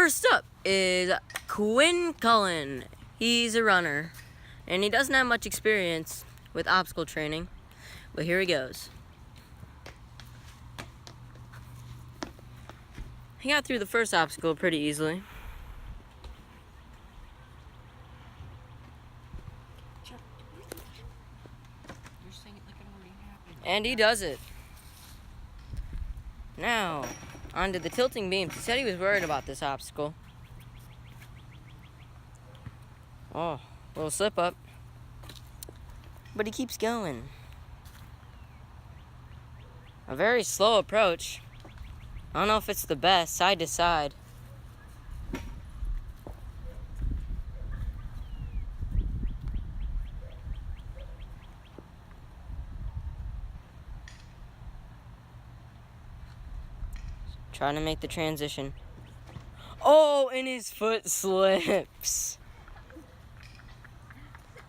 First up is Quinn Cullen. He's a runner, and he doesn't have much experience with obstacle training, but here he goes. He got through the first obstacle pretty easily. And he does it. Now, onto the tilting beams. He said he was worried about this obstacle. Oh, little slip up. But he keeps going. A very slow approach. I don't know if it's the best, side to side. Trying to make the transition. Oh, and his foot slips.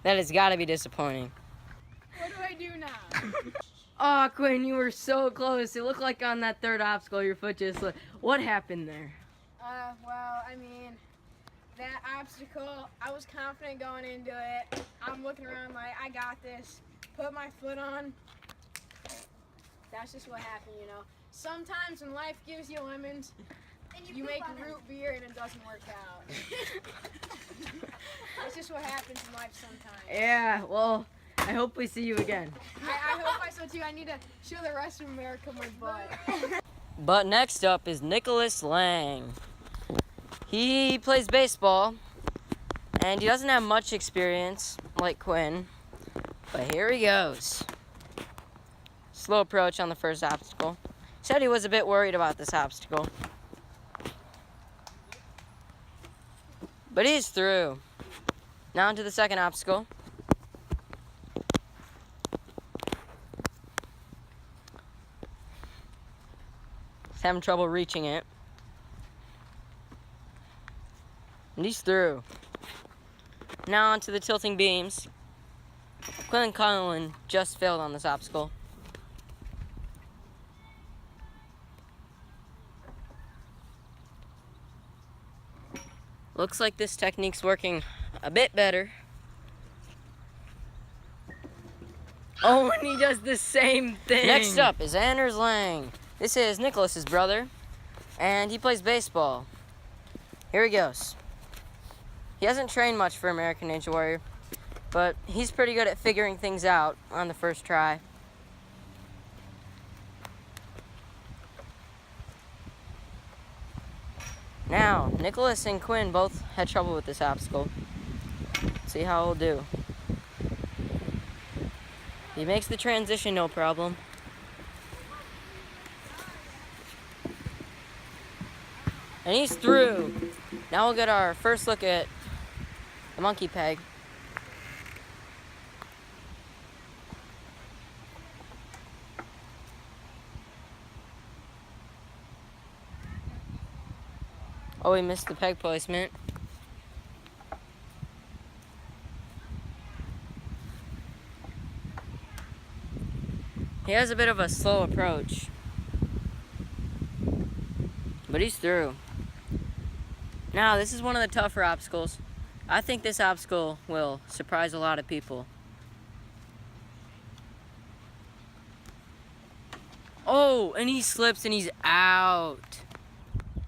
That has got to be disappointing. What do I do now? Oh, Quinn, you were so close. It looked like on that third obstacle, your foot just slipped. What happened there? Well, I mean, that obstacle, I was confident going into it. I'm looking around like, I got this. Put my foot on. That's just what happened, you know. Sometimes when life gives you lemons, you make root beer and it doesn't work out. That's just what happens in life sometimes. Yeah, well, I hope we see you again. I hope I so too. I need to show the rest of America my butt. But next up is Nicholas Lang. He plays baseball, and he doesn't have much experience like Quinn, but here he goes. Slow approach on the first obstacle. Said he was a bit worried about this obstacle, but he's through. Now onto the second obstacle. He's having trouble reaching it. And he's through. Now onto the tilting beams. Quinn Cullen just failed on this obstacle. Looks like this technique's working a bit better. Oh, and he does the same thing. Next up is Anders Lang. This is Nicholas's brother, and he plays baseball. Here he goes. He hasn't trained much for American Ninja Warrior, but he's pretty good at figuring things out on the first try. Now, Nicholas and Quinn both had trouble with this obstacle. Let's see how he'll do. He makes the transition no problem. And he's through. Now we'll get our first look at the monkey peg. Oh, he missed the peg placement. He has a bit of a slow approach, but he's through. Now, this is one of the tougher obstacles. I think this obstacle will surprise a lot of people. Oh, and he slips and he's out.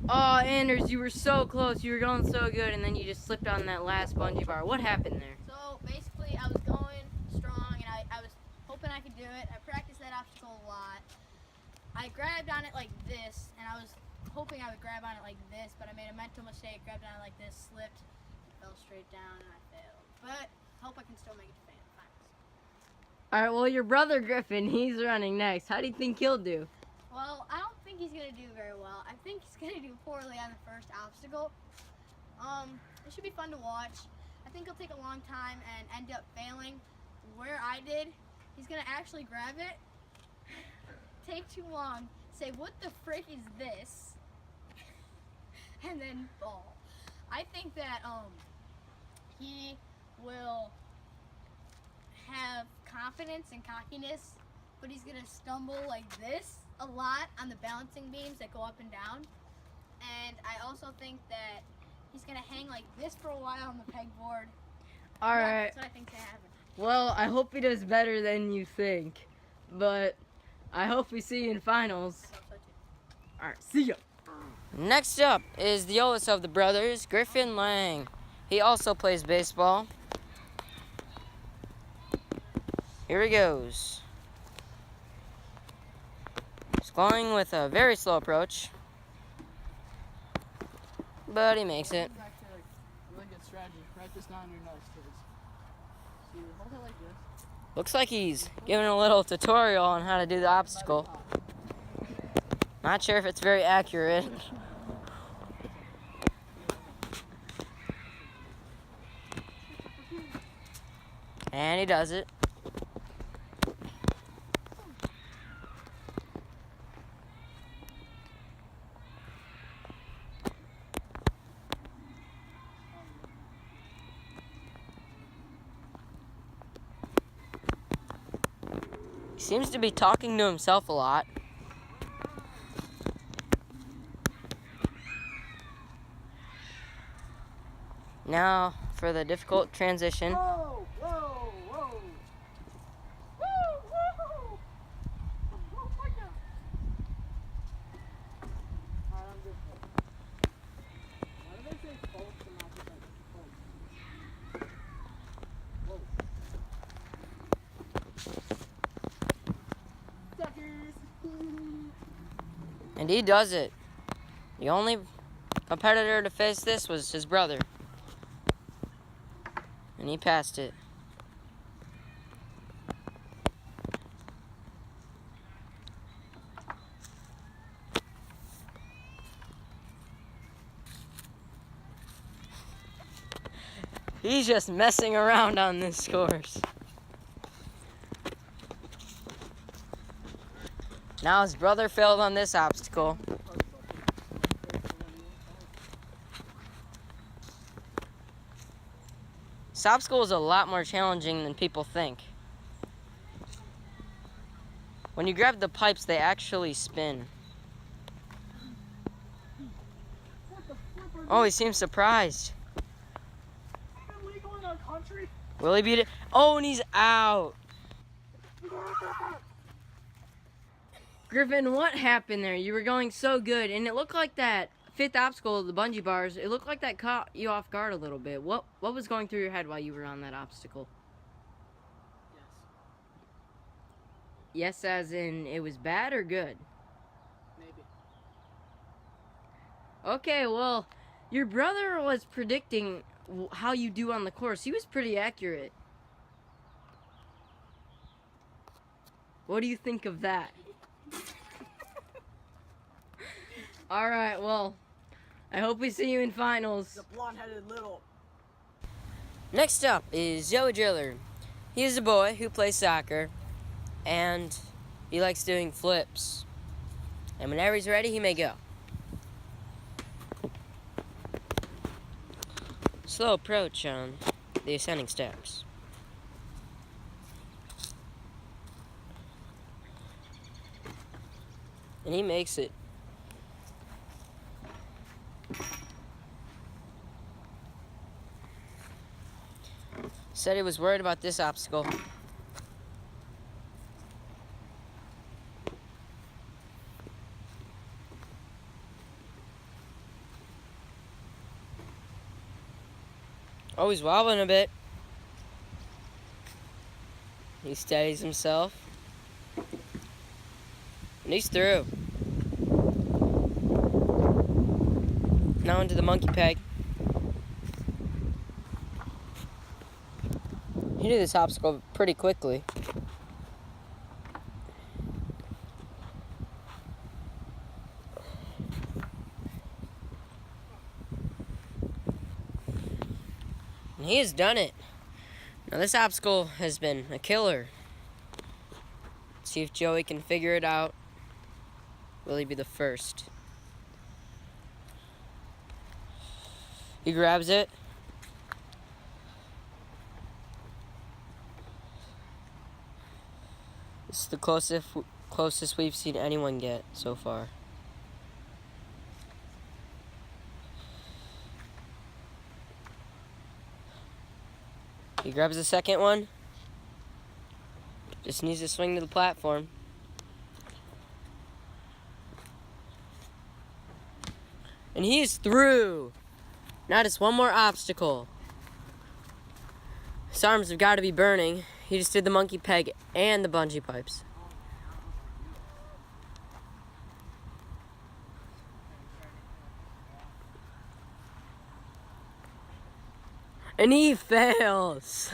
Oh, Anders, you were so close. You were going so good, and then you just slipped on that last bungee bar. What happened there? So basically, I was going strong, and I was hoping I could do it. I practiced that obstacle a lot. I grabbed on it like this, and I was hoping I would grab on it like this, but I made a mental mistake, grabbed on it like this, slipped, fell straight down, and I failed. But I hope I can still make it to finals. All right, well, your brother Griffin, he's running next. How do you think he'll do? Well, I don't think he's going to do very well. I think he's going to do poorly on the first obstacle. It should be fun to watch. I think he'll take a long time and end up failing where I did. He's going to actually grab it, take too long, say, what the frick is this? And then fall. I think that he will have confidence and cockiness, but he's going to stumble like this a lot on the balancing beams that go up and down. And I also think that he's gonna hang like this for a while on the pegboard. All right. That's what I think's gonna happen. Well, I hope he does better than you think, but I hope we see you in finals. All right, see ya. Next up is the oldest of the brothers, Griffin Lang. He also plays baseball. Here he goes. He's going with a very slow approach, but he makes it. It's actually a really good strategy. Write this down in your notes, kids. So you hold it like this. Looks like he's giving a little tutorial on how to do the obstacle. Not sure if it's very accurate. And he does it. He seems to be talking to himself a lot. Now for the difficult transition. Whoa, whoa, whoa. Woo, woo. Oh my God. All right, I'm good. Why do they say folks and not just like folks? Whoa. Suckers. And he does it. The only competitor to face this was his brother. And he passed it. He's just messing around on this course. Now his brother failed on this obstacle. This obstacle is a lot more challenging than people think. When you grab the pipes, they actually spin. Oh, he seems surprised. Illegal in our country? Will he beat it? Oh, and he's out. Griffin, what happened there? You were going so good, and it looked like that fifth obstacle, the bungee bars, it looked like that caught you off guard a little bit. What was going through your head while you were on that obstacle? Yes. Yes, as in it was bad or good? Maybe. Okay, well, your brother was predicting how you do on the course. He was pretty accurate. What do you think of that? All right, well, I hope we see you in finals. The blonde-headed little. Next up is Joey Driller. He is a boy who plays soccer, and he likes doing flips. And whenever he's ready, he may go. Slow approach on the ascending steps. And he makes it. Said he was worried about this obstacle. Oh, he's wobbling a bit. He steadies himself. And he's through. Now into the monkey peg. He did this obstacle pretty quickly. And he has done it. Now this obstacle has been a killer. Let's see if Joey can figure it out. Will he be the first? He grabs it. This is the closest we've seen anyone get so far. He grabs the second one. Just needs to swing to the platform. And he's through. Now just one more obstacle. His arms have got to be burning. He just did the monkey peg and the bungee pipes. And he fails.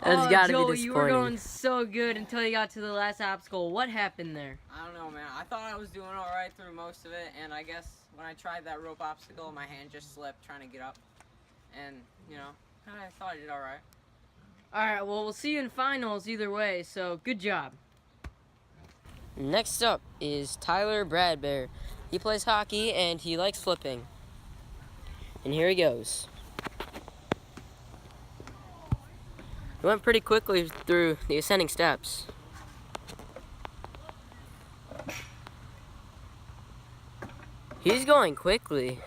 That's gotta be disappointing. You were going so good until you got to the last obstacle. What happened there? I don't know, man. I thought I was doing all right through most of it, and I guess when I tried that rope obstacle, my hand just slipped trying to get up. And, you know, I thought I did all right. Alright, well, we'll see you in finals either way, so good job. Next up is Tyler Bradbear. He plays hockey and he likes flipping. And here he goes. He went pretty quickly through the ascending steps. He's going quickly.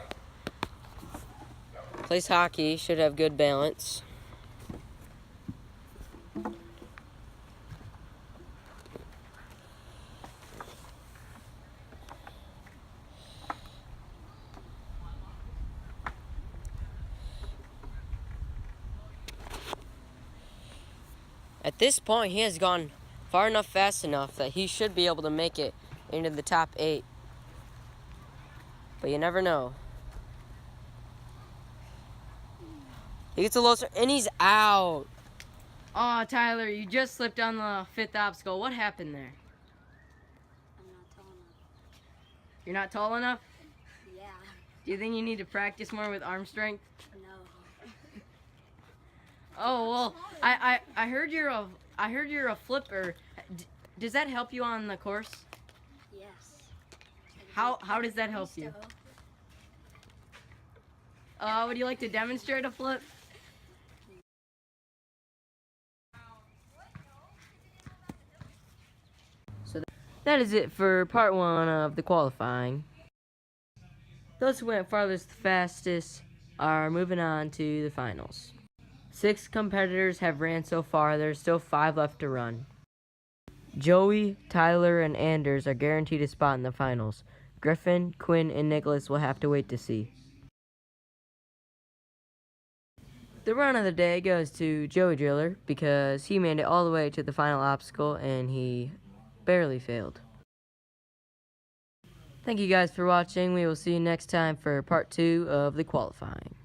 Plays hockey, should have good balance. At this point, he has gone far enough, fast enough that he should be able to make it into the top 8. But you never know. He gets a low start, and he's out. Oh, Tyler, you just slipped on the 5th obstacle. What happened there? I'm not tall enough. You're not tall enough? Yeah. Do you think you need to practice more with arm strength? No. Oh, well, I heard you're a flipper. Does that help you on the course? Yes. How does that help you? Would you like to demonstrate a flip? So that is it for part 1 of the qualifying. Those who went farthest fastest are moving on to the finals. 6 competitors have ran so far. There's still 5 left to run. Joey, Tyler, and Anders are guaranteed a spot in the finals. Griffin, Quinn, and Nicholas will have to wait to see. The run of the day goes to Joey Driller because he made it all the way to the final obstacle and he barely failed. Thank you guys for watching. We will see you next time for part 2 of the qualifying.